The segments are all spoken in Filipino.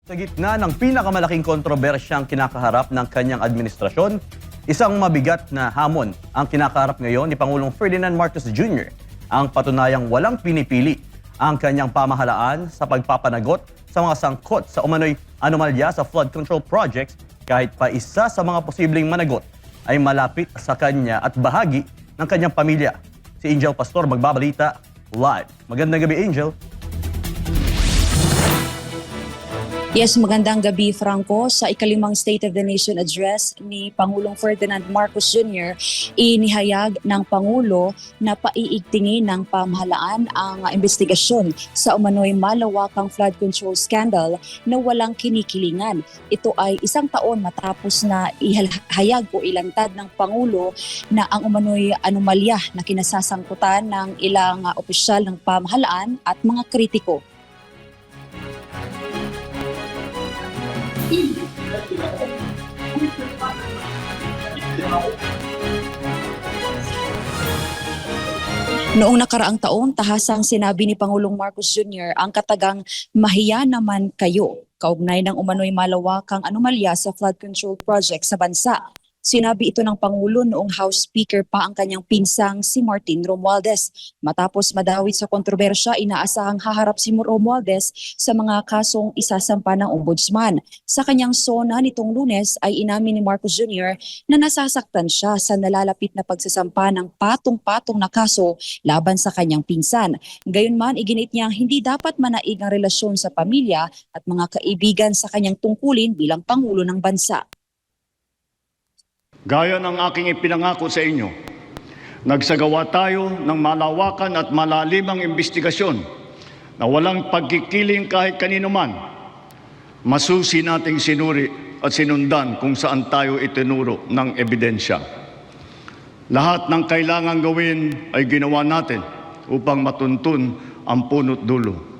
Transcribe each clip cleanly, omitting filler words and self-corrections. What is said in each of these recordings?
Sa gitna ng pinakamalaking kontrobersyang kinakaharap ng kanyang administrasyon, isang mabigat na hamon ang kinakaharap ngayon ni Pangulong Ferdinand Marcos Jr. Ang patunayang walang pinipili ang kanyang pamahalaan sa pagpapanagot sa mga sangkot sa umano'y anomalya sa flood control projects kahit pa isa sa mga posibleng managot ay malapit sa kanya at bahagi ng kanyang pamilya. Si Angel Pastor magbabalita live. Magandang gabi, Angel. Yes, magandang gabi, Franco. Sa ikalimang State of the Nation address ni Pangulong Ferdinand Marcos Jr., inihayag ng Pangulo na paiigtingin ng pamahalaan ang investigasyon sa umano'y malawakang flood control scandal na walang kinikilingan. Ito ay isang taon matapos na ihayag o ilantad ng Pangulo na ang umano'y anomalya na kinasasangkutan ng ilang opisyal ng pamahalaan at mga kritiko. Noong nakaraang taon, tahasang sinabi ni Pangulong Marcos Jr. ang katagang mahiya naman kayo kaugnay ng umano'y malawakang anomalya sa flood control project sa bansa. Sinabi ito ng Pangulo noong House Speaker pa ang kanyang pinsang si Martin Romualdez. Matapos madawit sa kontrobersya, inaasahang haharap si Romualdez sa mga kasong isasampa ng Ombudsman. Sa kanyang sona nitong Lunes ay inamin ni Marcos Jr. na nasasaktan siya sa nalalapit na pagsasampa ng patong-patong na kaso laban sa kanyang pinsan. Gayunman, iginit niyang hindi dapat manaig ang relasyon sa pamilya at mga kaibigan sa kanyang tungkulin bilang Pangulo ng bansa. Gaya ng aking ipinangako sa inyo, nagsagawa tayo ng malawakan at malalimang investigasyon na walang pagkikiling kahit kanino man. Masusi nating sinuri at sinundan kung saan tayo itinuro ng ebidensya. Lahat ng kailangang gawin ay ginawa natin upang matuntun ang punot dulo.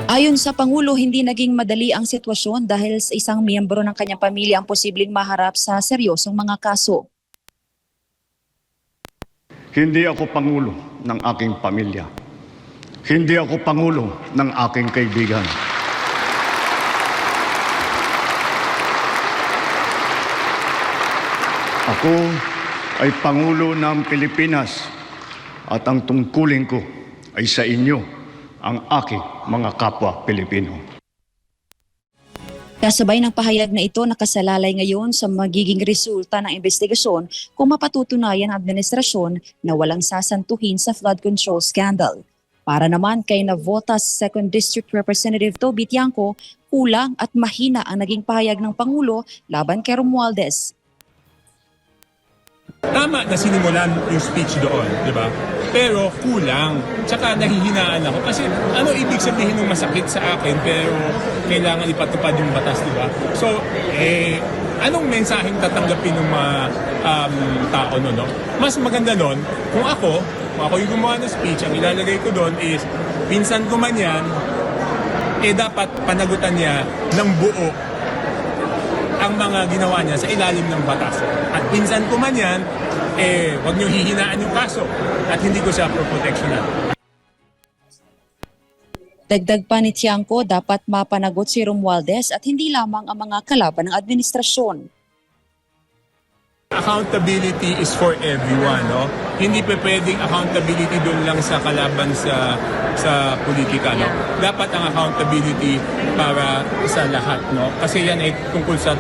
Ayon sa Pangulo, hindi naging madali ang sitwasyon dahil sa isang miyembro ng kanyang pamilya ang posibleng maharap sa seryosong mga kaso. Hindi ako pangulo ng aking pamilya. Hindi ako pangulo ng aking kaibigan. Ako ay pangulo ng Pilipinas at ang tungkulin ko ay sa inyo, ang aking mga kapwa Pilipino. Kasabay ng pahayag na ito, nakasalalay ngayon sa magiging resulta ng investigasyon kung mapatutunayan ang administrasyon na walang sasantuhin sa flood control scandal. Para naman kay Navotas 2nd District Representative Toby Tiangco, kulang at mahina ang naging pahayag ng Pangulo laban kay Romualdez. Tama na sinimulan yung speech doon, di ba? Pero kulang. Tsaka nahihinaan ako. Kasi ano ibig sabihin ng masakit sa akin pero kailangan ipatupad yung batas, di ba? So, anong mensaheng tatanggapin ng mga tao no? Mas maganda nun, kung ako yung gumawa ng speech, ang ilalagay ko doon is, pinsan ko man yan, dapat panagutan niya ng buo ang mga ginawa niya sa ilalim ng batas. At pinsan ko man yan, wag niyo hihinaan yung kaso at hindi ko siya proteksyonan. Dagdag pa ni Tiangco, dapat mapanagot si Romualdez at hindi lamang ang mga kalaban ng administrasyon. Accountability is for everyone, no? Hindi pa pwedeng accountability doon lang sa kalaban sa politika, no? Dapat ang accountability para sa lahat, no? Kasi yan ay tungkol sa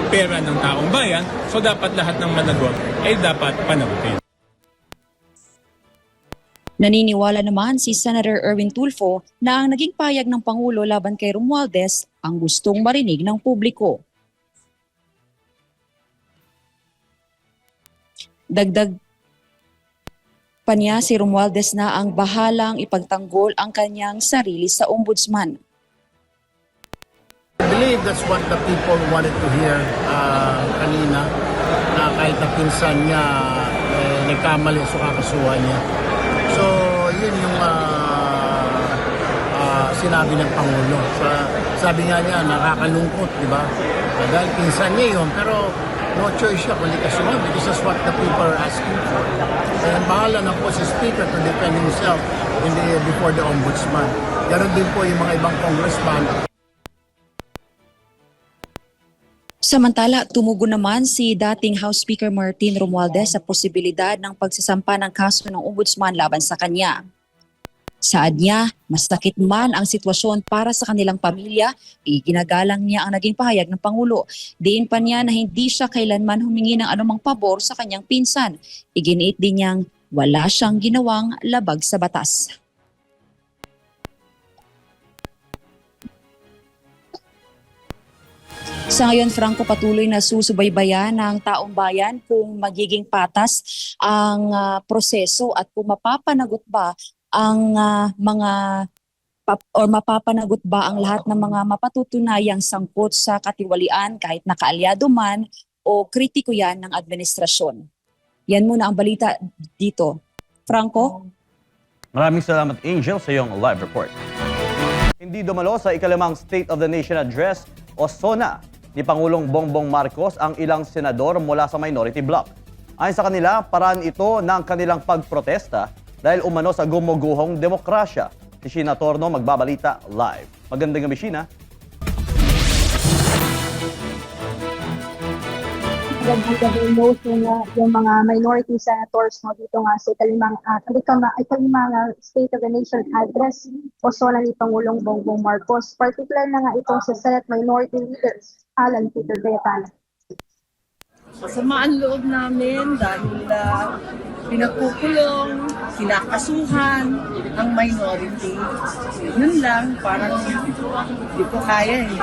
pera ng taong bayan, so dapat lahat ng managot ay dapat panagutin. Naniniwala naman si Senator Erwin Tulfo na ang naging payag ng Pangulo laban kay Romualdez ang gustong marinig ng publiko. Dagdag pa niya, si Romualdez na ang bahalang ipagtanggol ang kanyang sarili sa ombudsman. I believe that's what the people wanted to hear kanina, na kahit na pinsan niya nagkamali sa kakasuhan niya. So, yun yung sinabi ng Pangulo. Sabi nga niya, nakakalungkot, di ba? Dahil pinsan niya yun, pero no choice siya kundi kasuhan because that's what the people are asking for. And bahala na po si Speaker to defend himself before the Ombudsman. Ganon din po yung mga ibang congressman. Samantala, tumugon naman si dating House Speaker Martin Romualdez sa posibilidad ng pagsasampa ng kaso ng Ombudsman laban sa kanya. Saad niya, masakit man ang sitwasyon para sa kanilang pamilya, iginagalang niya ang naging pahayag ng Pangulo. Diin pa niya na hindi siya kailanman humingi ng anumang pabor sa kanyang pinsan. Iginiit din niyang wala siyang ginawang labag sa batas. Sa ngayon, Franco, patuloy na susubaybayan ng taong bayan kung magiging patas ang proseso at kung mapapanagot ba ang mapapanagot ba ang lahat ng mga mapatutunayang sangkot sa katiwalian kahit nakaalyado man o kritiko yan ng administrasyon. Yan muna ang balita dito. Franco? Maraming salamat, Angel, sa iyong live report. Hindi dumalo sa ikalimang State of the Nation Address o SONA ni Pangulong Bongbong Marcos ang ilang senador mula sa minority bloc. Ayon sa kanila, paraan ito ng kanilang pagprotesta dahil umano sa gumuguhong demokrasya. Si Sheena Torno magbabalita live. Magandang gabi, Sheena. Magandang gabi mo yung mga minority senators dito nga sa ikalimang State of the Nation Address o SONA ni Pangulong Bongbong Marcos. Particular na nga itong sa Senate Minority Leader Alan Peter Cayetano. Samaan loob namin dahil pinagkukulong, kinakasuhan ang minority. Yun lang, parang hindi ko kaya eh.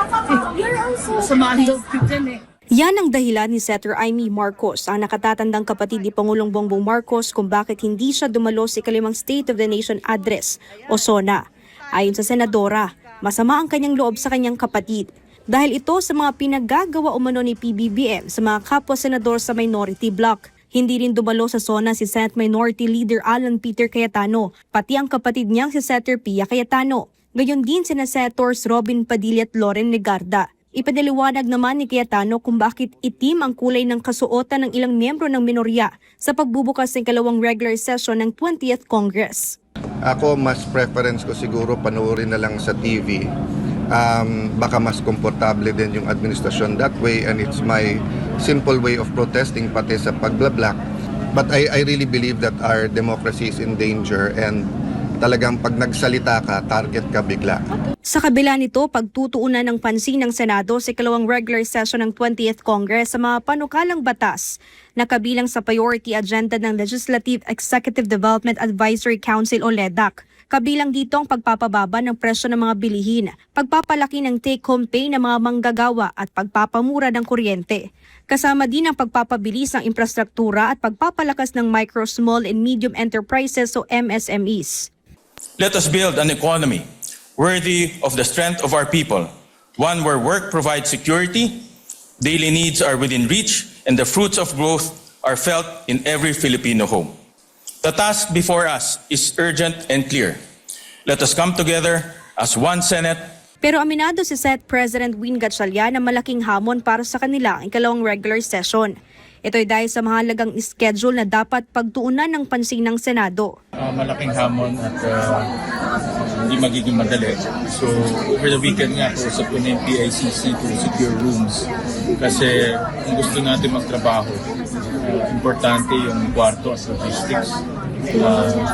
Samaan loob ko dyan eh. Yan ang dahilan ni Senator Amy Marcos, ang nakatatandang kapatid ni Pangulong Bongbong Marcos kung bakit hindi siya dumalo sa ikalimang State of the Nation Address o SONA. Ayon sa senadora, masama ang kanyang loob sa kanyang kapatid dahil ito sa mga pinaggagawa umano ni PBBM sa mga kapwa-senador sa minority bloc. Hindi rin dumalo sa SONA si Senate Minority Leader Alan Peter Cayetano, pati ang kapatid niyang si Senator Pia Cayetano. Gayon din sina Senators Robin Padilla at Loren Legarda. Ipadaliwanag naman ni Cayetano kung bakit itim ang kulay ng kasuotan ng ilang miyembro ng minorya sa pagbubukas ng kalawang regular session ng 20th Congress. Ako, mas preference ko siguro panoorin na lang sa TV. Baka mas komportable din yung administrasyon that way, and it's my simple way of protesting pati sa pagblablak. But I really believe that our democracy is in danger, and talagang pag nagsalita ka, target ka bigla. Sa kabila nito, pagtutuunan ng pansin ng Senado sa ikalawang regular session ng 20th Congress sa mga panukalang batas na kabilang sa priority agenda ng Legislative Executive Development Advisory Council o LEDAC. Kabilang dito ang pagpapababa ng presyo ng mga bilihin, pagpapalaki ng take-home pay ng mga manggagawa at pagpapamura ng kuryente. Kasama din ang pagpapabilis ng infrastruktura at pagpapalakas ng micro, small and medium enterprises o MSMEs. Let us build an economy worthy of the strength of our people, one where work provides security, daily needs are within reach, and the fruits of growth are felt in every Filipino home. The task before us is urgent and clear. Let us come together as one Senate. Pero aminado si Senate President Win Gatchalian na malaking hamon para sa kanila ang ikalawang regular session. Ito ay dahil sa mahalagang schedule na dapat pagtuunan ng pansin ng Senado. Malaking hamon at hindi magiging madali. So over the weekend nga, kausap ko na yung PICC to secure rooms. Kasi kung gusto natin magtrabaho, importante yung kwarto at logistics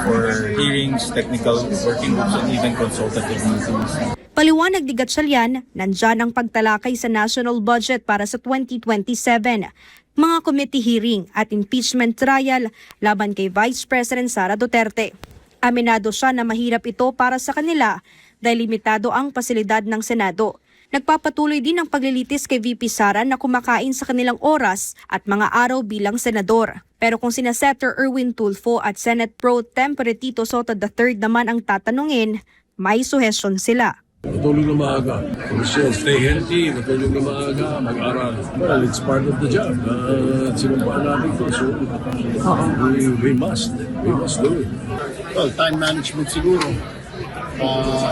for hearings, technical working groups, and even consultative meetings. Paliwanag ni Gatchalian, nandyan ang pagtalakay sa national budget para sa 2027, mga committee hearing at impeachment trial laban kay Vice President Sara Duterte. Aminado siya na mahirap ito para sa kanila dahil limitado ang pasilidad ng Senado. Nagpapatuloy din ang paglilitis kay VP Sara na kumakain sa kanilang oras at mga araw bilang senador. Pero kung sina Senator Erwin Tulfo at Senate Pro Tempore Tito Soto III naman ang tatanungin, may suhestyon sila. Matulog na maaga. Stay healthy, matulog na maaga, mag-aral. Well, it's part of the job. Sinumpaan natin ito. So, we must do it. Well, time management siguro.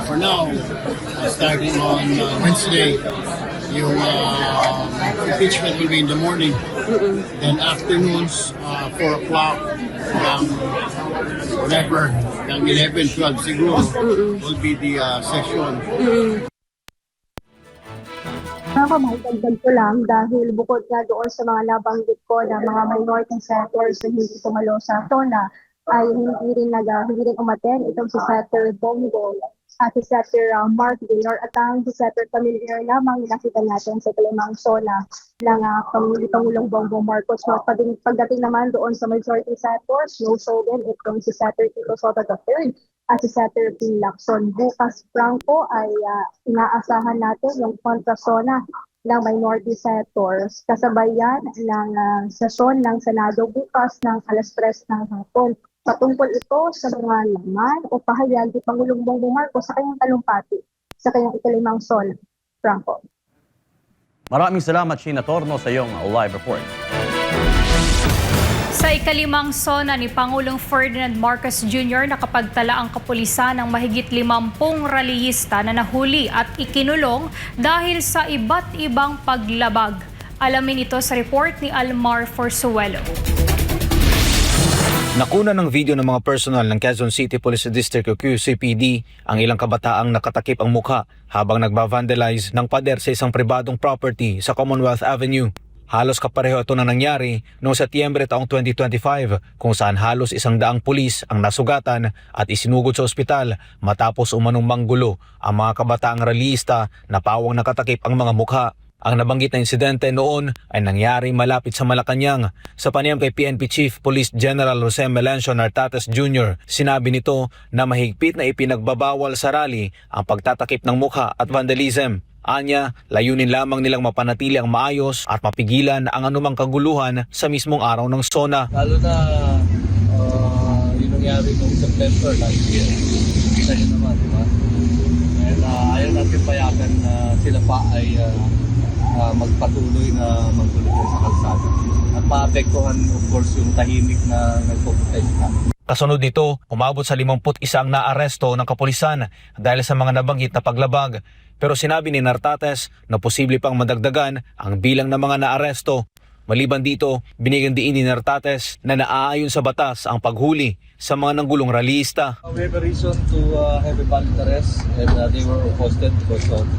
For now, starting on Wednesday, yung impeachment will be in the morning. Then afternoons, 4 o'clock, Whatever, ng 11, 12 siguro, will be the session. Maidagdag ko lang dahil bukod nga doon sa mga nabanggit ko na mga minority senators na hindi tumalo sa SONA, ay hindi rin umaten itong si Senator Bongo at si Senator Mark Gaynor at ang si Senator Familiar lamang nakita natin sa kalimang SONA ng Pangulong Bongbong Marcos. Pagdating naman doon sa majority senators, no show din itong si Senator Tito Sotto III at si Senator Ping Lacson. Bukas, Franco, ay inaasahan natin yung kontra-SONA ng minority senators. Kasabayan ng sesyon ng Senado bukas ng alas 3 ng hapon. Patungkol ito sa mga laman o pahayag ni Pangulong Bongbong Marcos sa kanyang talumpati sa kanyang ikalimang SONA. Franco. Maraming salamat, Sheena Torno, sa iyong live report. Sa ikalimang SONA ni Pangulong Ferdinand Marcos Jr. nakapagtala ang kapulisan ng mahigit 50 rallyista na nahuli at ikinulong dahil sa iba't ibang paglabag. Alamin ito sa report ni Almar Forsuelo. Nakuna ng video ng mga personal ng Quezon City Police District o QCPD ang ilang kabataang nakatakip ang mukha habang nagba-vandalize ng pader sa isang pribadong property sa Commonwealth Avenue. Halos kapareho ito na nangyari noong Setyembre taong 2025 kung saan halos 100 pulis ang nasugatan at isinugod sa ospital matapos umanong manggulo ang mga kabataang rallyista na pawang nakatakip ang mga mukha. Ang nabanggit na insidente noon ay nangyari malapit sa Malacanang. Sa panayam kay PNP Chief Police General Jose Melencio Nartates Jr., sinabi nito na mahigpit na ipinagbabawal sa rally ang pagtatakip ng mukha at vandalism. Anya, layunin lamang nilang mapanatili ang maayos at mapigilan ang anumang kaguluhan sa mismong araw ng SONA. Lalo na yung nangyari noong September last year. Isa yun naman, di ba? And ayaw natin payagan na sila pa ay magpatuloy na magtuloy sa kalsada. At maapektuhan, of course, yung tahimik na nagpo-protesta. Kasunod nito, umabot sa 51 ang naaresto ng kapulisan dahil sa mga nabanggit na paglabag. Pero sinabi ni Nartates na posible pang madagdagan ang bilang ng mga naaresto. Maliban dito, binigyan diin ni Nartates na naaayon sa batas ang paghuli sa mga nanggulong rallyista. We have a reason to have a valid arrest and they were posted because of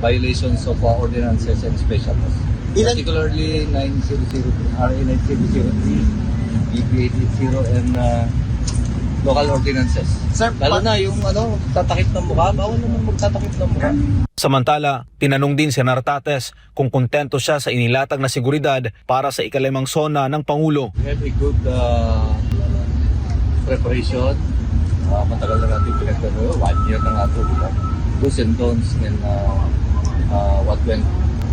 violations of ordinances and special laws. Particularly 9003, RA 9003, BP 880 and local ordinances. Sir, lalo na yung tatakip ng mukha, bawal naman magtatakip ng mukha. Samantala, tinanong din si Nartates kung kontento siya sa inilatag na seguridad para sa ikalimang SONA ng Pangulo. We have a good preparation. Matagal na natin pinagdalo, 1 year na nga ito. Do's and don'ts and what went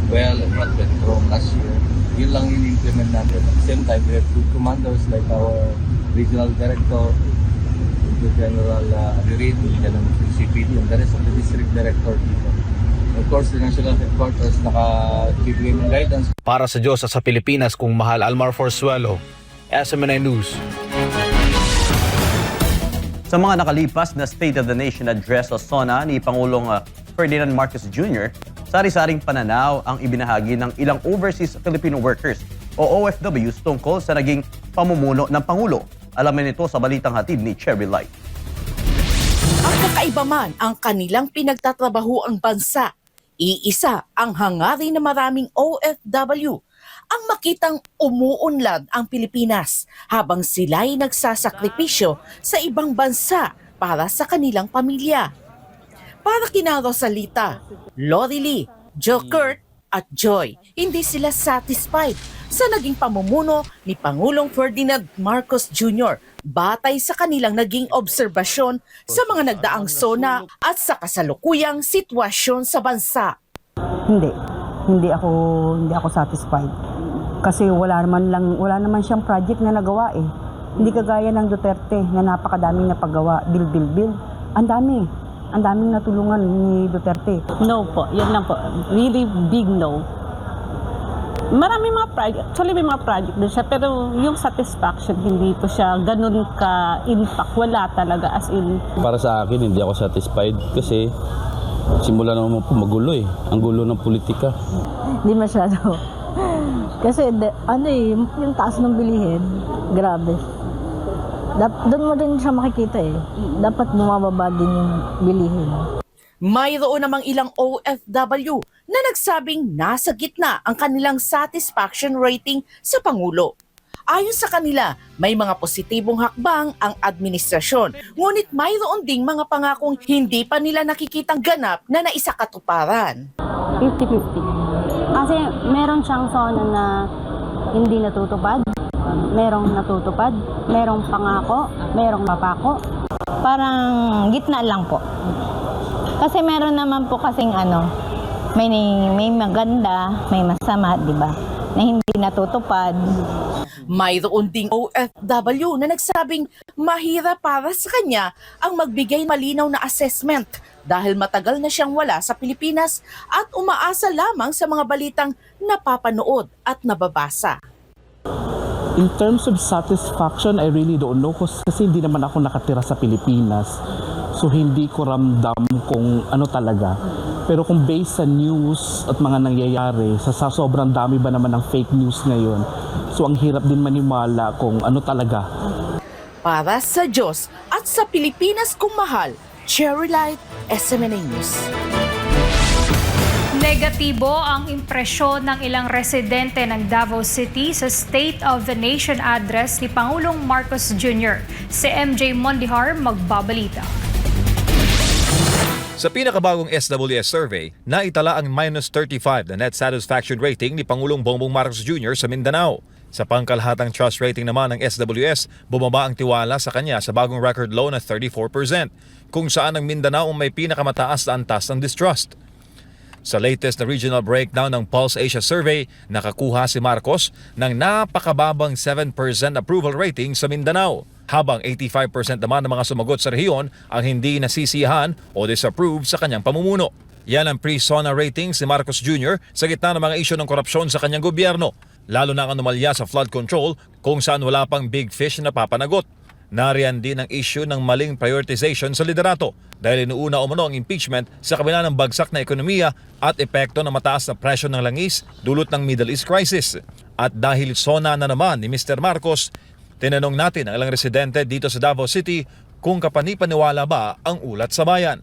well and what went wrong last year. Yun lang yung implement natin. At the same time, we have good commanders like our regional director, General Abirin, General CPD, and the rest of the district director dito. Of course, the national headquarters naka-give ng guidance. Para sa Diyos at sa Pilipinas, kung mahal, Almar Forsuelo, SMNI News. Sa mga nakalipas na State of the Nation address sa SONA ni Pangulong Ferdinand Marcos Jr., sari-saring pananaw ang ibinahagi ng ilang overseas Filipino workers o OFWs tungkol sa naging pamumuno ng Pangulo. Alamin ito sa balitang hatid ni Cherry Light. Ang kakaiba man ang kanilang pinagtatrabaho ang bansa, iisa ang hangarin ng maraming OFW ang makitang umuunlad ang Pilipinas habang sila'y nagsasakripisyo sa ibang bansa para sa kanilang pamilya. Para kina Rosalita, Lorely, Joe Kurt at Joy, hindi sila satisfied sa naging pamumuno ni Pangulong Ferdinand Marcos Jr. batay sa kanilang naging obserbasyon sa mga nagdaang SONA at sa kasalukuyang sitwasyon sa bansa. Hindi ako satisfied. Kasi wala naman siyang project na nagawa eh. Hindi kagaya ng Duterte na napakadaming napagawa, bil. Ang daming natulungan ni Duterte. No po, yun lang po. Really big no. Maraming mga project, actually may mga project din siya, pero yung satisfaction, hindi po siya ganun ka-impact. Wala talaga, as in. Para sa akin, hindi ako satisfied kasi simula naman po magulo eh. Ang gulo ng politika. Hindi masyado. Kasi yung taas ng bilihin, grabe. Doon mo din siya makikita eh. Dapat bumababa din yung bilihin. Mayroon namang ilang OFW na nagsabing nasa gitna ang kanilang satisfaction rating sa Pangulo. Ayon sa kanila, may mga positibong hakbang ang administrasyon, ngunit mayroon ding mga pangakong hindi pa nila nakikitang ganap na naisakatuparan. 50-50. Kasi meron siyang zona na hindi natutupad, merong natutupad, merong pangako, merong mapako. Parang gitna lang po. Kasi meron naman po kasing may maganda, may masama, di ba? Na hindi natutupad. Mayroon ding OFW na nagsabing mahirap para sa kanya ang magbigay malinaw na assessment dahil matagal na siyang wala sa Pilipinas at umaasa lamang sa mga balitang napapanood at nababasa. In terms of satisfaction, I really don't know kasi hindi naman ako nakatira sa Pilipinas. So hindi ko ramdam kung ano talaga. Pero kung based sa news at mga nangyayari, sa sobrang dami ba naman ng fake news ngayon, so ang hirap din maniwala kung ano talaga. Para sa Diyos at sa Pilipinas kung mahal, Cherry Light, SMNA News. Negatibo ang impresyon ng ilang residente ng Davao City sa State of the Nation address ni Pangulong Marcos Jr. Si MJ Mondihar magbabalita. Sa pinakabagong SWS survey, naitala ang -35 na net satisfaction rating ni Pangulong Bongbong Marcos Jr. sa Mindanao. Sa pangkalahatang trust rating naman ng SWS, bumaba ang tiwala sa kanya sa bagong record low na 34%, kung saan ang Mindanao may pinakamataas na antas ng distrust. Sa latest na regional breakdown ng Pulse Asia Survey, nakakuha si Marcos ng napakababang 7% approval rating sa Mindanao, habang 85% naman ng mga sumagot sa rehiyon ang hindi nasisiyahan o disapprove sa kanyang pamumuno. Yan ang pre-SONA rating si Marcos Jr. sa gitna ng mga isyu ng korupsyon sa kanyang gobyerno, lalo na ang anomalya sa flood control kung saan wala pang big fish na papanagot. Nariyan din ang issue ng maling prioritization sa liderato dahil inuuna umano ang impeachment sa kabila ng bagsak na ekonomiya at epekto ng mataas na presyo ng langis dulot ng Middle East crisis. At dahil SONA na naman ni Mr. Marcos, tinanong natin ang ilang residente dito sa Davao City kung kapanipaniwala ba ang ulat sa bayan.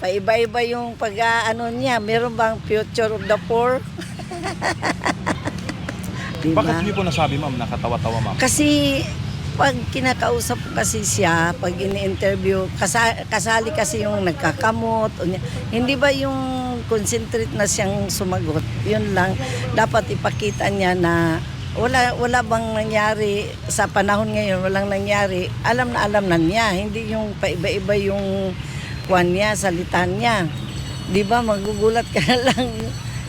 Paiba-iba yung pag-ano niya. Meron bang future of the poor? Diba? Bakit niyo po nasabi, ma'am, nakatawa-tawa, ma'am? Kasi pag kinakausap ko kasi siya, pag ini-interview, kasali kasi yung nagkakamot. Hindi ba yung concentrate na siyang sumagot? Yun lang. Dapat ipakita niya na wala bang nangyari sa panahon ngayon, walang nangyari. Alam na niya. Hindi yung paiba-iba yung kwan niya, salitan niya. Di ba, magugulat ka na lang.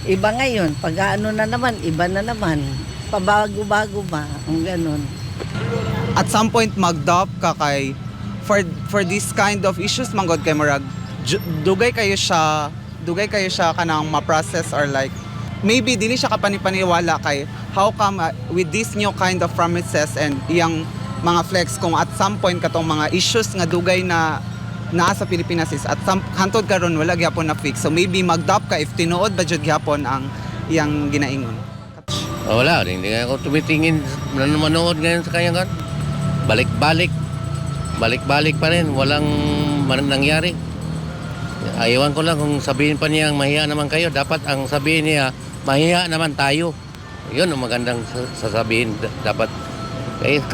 Iba ngayon. Pag ano na naman, iba na naman. Pabago-bago ba? Ang ganun. At some point mag-dop ka kay for this kind of issues manggod kay murag dugay kayo siya kanang ma-process or like maybe dili siya kapanipaniwala kay how come with this new kind of promises and iyang mga flex kung at some point katong mga issues nga dugay na naa sa Pilipinas is at some hantod karon wala gyapon na fix, so maybe mag-dop ka if tinuod ba jud gyapon ang iyang ginaingon. Wala, hindi ako tumitingin manood ngayon sa kanya kan. Balik-balik pa rin, walang nangyari. Ayawan ko lang kung sabihin pa niya mahiya naman kayo, dapat ang sabihin niya mahiya naman tayo. Yun ang magandang sasabihin dapat. Kaya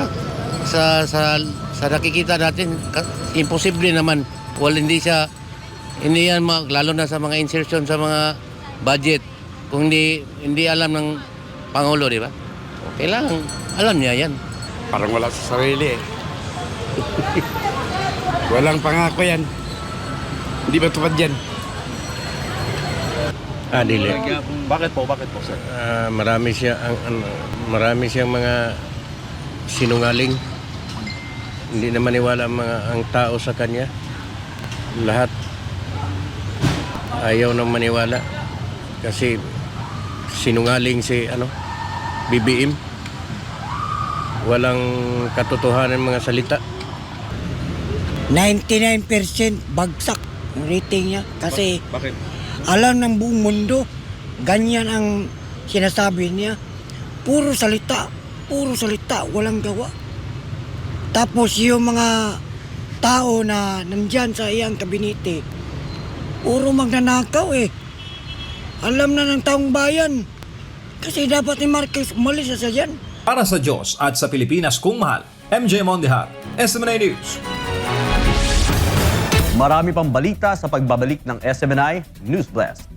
sa nakikita natin, imposible naman. Hindi yan lalo na sa mga insertion sa mga budget. Kung hindi alam ng Pangulo, di ba? Kailangan alam niya yan. Parang wala sa sarili eh. Walang pangako yan. Hindi ba tupad yan? Dili. Bakit po, sir? Marami siyang mga sinungaling. Hindi na maniwala ang tao sa kanya. Lahat ayaw nang maniwala. Kasi sinungaling si BBM. Walang katotohanan mga salita. 99% bagsak ang rating niya. Kasi Bakit? alam ng buong mundo, ganyan ang sinasabi niya. Puro salita, walang gawa. Tapos yung mga tao na nandyan sa iyang kabinete, puro magnanakaw eh. Alam na ng taong bayan. Kasi dapat ni Marcos umalis sa dyan. Para sa Diyos at sa Pilipinas kung mahal, MJ Mondihar, SMNI News. Marami pang balita sa pagbabalik ng SMNI News Blast.